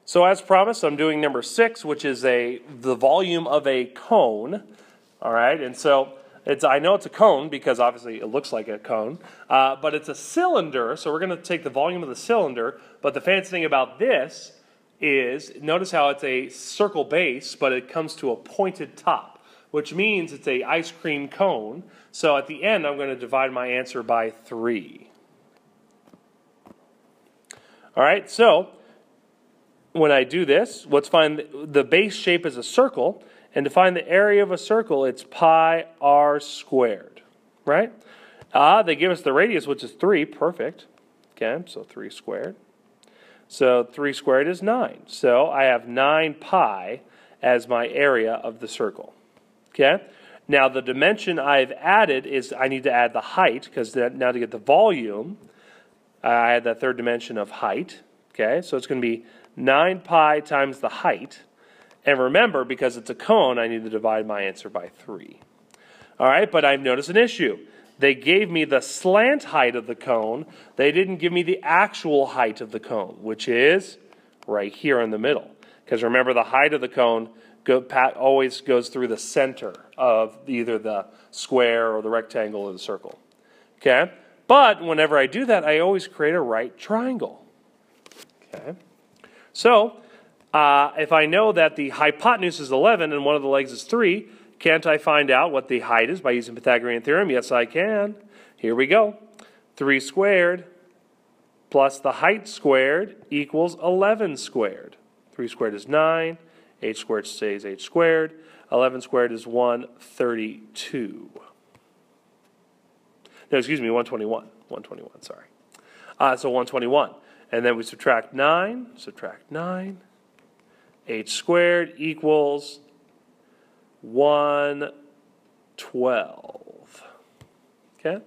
So as promised, I'm doing number 6, which is the volume of a cone. All right, and so I know it's a cone because obviously it looks like a cone, but it's a cylinder, so we're going to take the volume of the cylinder. But the fancy thing about this is, notice how it's a circle base, but it comes to a pointed top, which means it's a ice cream cone. So at the end, I'm going to divide my answer by 3. All right, so when I do this, let's find the base shape is a circle, and to find the area of a circle, it's pi r squared, right? They give us the radius, which is 3, perfect. Okay, so 3 squared. So 3 squared is 9. So I have 9 pi as my area of the circle. Okay, now the dimension I've added is I need to add the height, because now to get the volume, I add that third dimension of height. Okay, so it's going to be 9 pi times the height. And remember, because it's a cone, I need to divide my answer by 3. All right, but I've noticed an issue. They gave me the slant height of the cone. They didn't give me the actual height of the cone, which is right here in the middle. Because remember, the height of the cone always goes through the center of either the square or the rectangle or the circle. Okay, but whenever I do that, I always create a right triangle. Okay, so if I know that the hypotenuse is 11 and one of the legs is 3, can't I find out what the height is by using Pythagorean theorem? Yes, I can. Here we go. 3 squared plus the height squared equals 11 squared. 3 squared is 9. 8 squared stays 8 squared. 11 squared is 132. No, excuse me, 121. 121, sorry. So 121. And then we subtract 9. Subtract 9. 8 squared equals 112. Okay?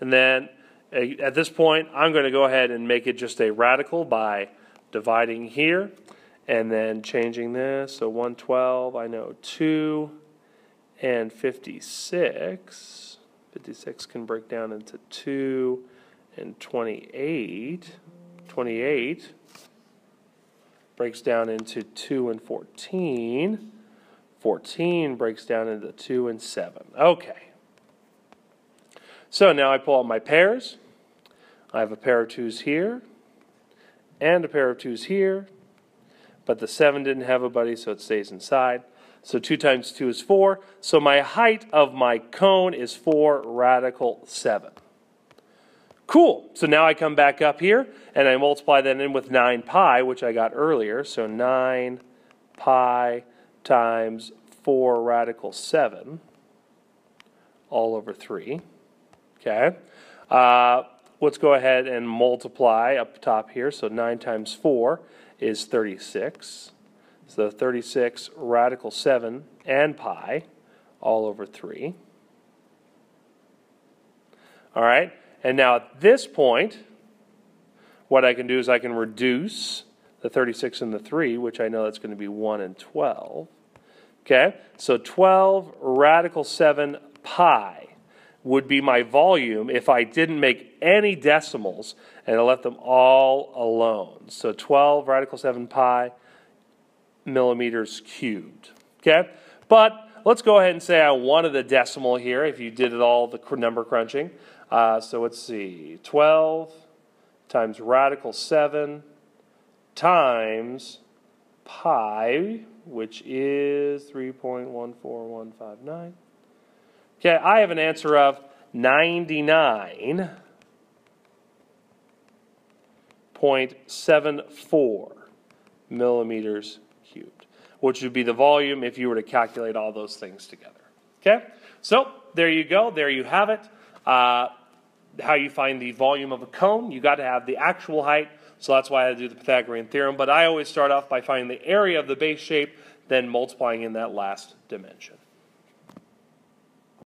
And then at this point, I'm going to go ahead and make it just a radical by dividing here and then changing this. So 112, I know 2 and 56. 56 can break down into 2 and 28. 28 breaks down into 2 and 14. 14 breaks down into 2 and 7. Okay. So now I pull out my pairs. I have a pair of 2's here and a pair of 2's here. But the 7 didn't have a buddy, so it stays inside. So 2 times 2 is 4. So my height of my cone is 4 radical 7. Cool. So now I come back up here, and I multiply that in with 9 pi, which I got earlier. So 9 pi times 4 radical 7 all over 3. Okay. Let's go ahead and multiply up top here. So 9 times 4 is 36. So 36 radical 7 and pi all over 3. All right. And now at this point, what I can do is I can reduce the 36 and the 3, which I know that's going to be 1 and 12. Okay, so 12 radical 7 pi would be my volume if I didn't make any decimals and I left them all alone. So 12 radical 7 pi millimeters cubed. Okay, but let's go ahead and say I wanted a decimal here if you did it all the number crunching. So let's see, 12 times radical 7 times pi, which is 3.14159. Okay, I have an answer of 99.74 millimeters cubed, which would be the volume if you were to calculate all those things together. Okay, so there you go. There you have it. How you find the volume of a cone. You got to have the actual height, so that's why I do the Pythagorean theorem. But I always start off by finding the area of the base shape, then multiplying in that last dimension.